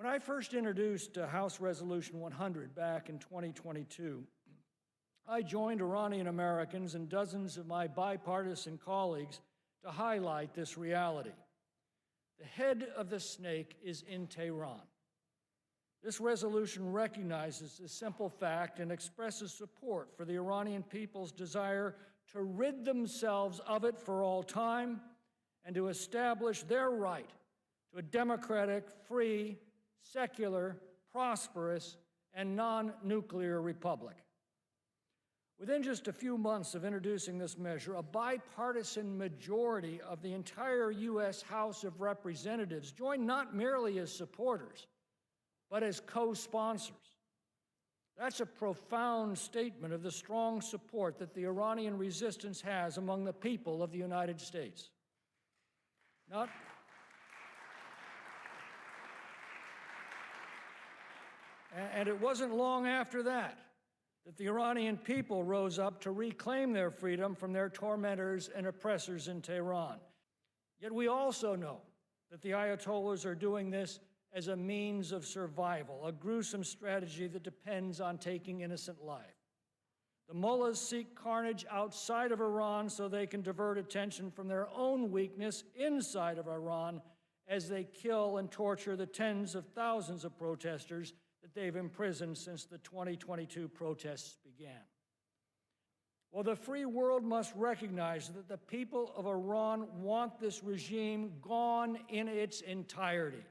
When I first introduced House Resolution 100 back in 2022, I joined Iranian Americans and dozens of my bipartisan colleagues to highlight this reality. The head of the snake is in Tehran. This resolution recognizes this simple fact and expresses support for the Iranian people's desire to rid themselves of it for all time and to establish their right to a democratic, free, secular, prosperous, and non-nuclear republic. Within just a few months of introducing this measure, a bipartisan majority of the entire U.S. House of Representatives joined not merely as supporters, but as co-sponsors. That's a profound statement of the strong support that the Iranian resistance has among the people of the United States. And it wasn't long after that the Iranian people rose up to reclaim their freedom from their tormentors and oppressors in Tehran. Yet we also know that the Ayatollahs are doing this as a means of survival, a gruesome strategy that depends on taking innocent life. The mullahs seek carnage outside of Iran so they can divert attention from their own weakness inside of Iran as they kill and torture the tens of thousands of protesters that they've imprisoned since the 2022 protests began. Well, the free world must recognize that the people of Iran want this regime gone in its entirety.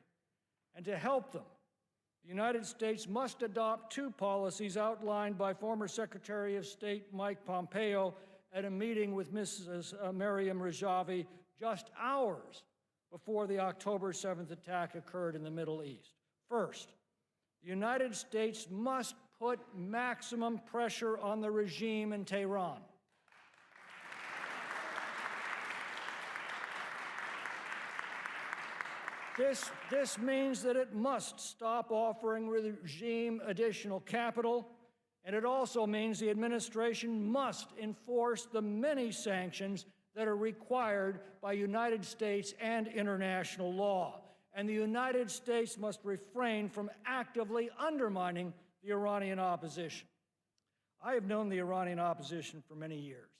And to help them, the United States must adopt two policies outlined by former Secretary of State Mike Pompeo at a meeting with Mrs. Maryam Rajavi just hours before the October 7th attack occurred in the Middle East. First, the United States must put maximum pressure on the regime in Tehran. This means that it must stop offering the regime additional capital, and it also means the administration must enforce the many sanctions that are required by United States and international law. And the United States must refrain from actively undermining the Iranian opposition. I have known the Iranian opposition for many years,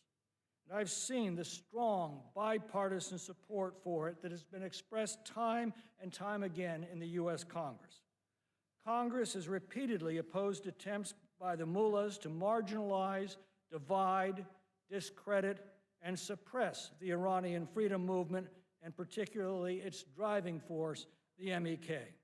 and I've seen the strong bipartisan support for it that has been expressed time and time again in the U.S. Congress. Congress has repeatedly opposed attempts by the mullahs to marginalize, divide, discredit, and suppress the Iranian freedom movement, and particularly its driving force, the MEK.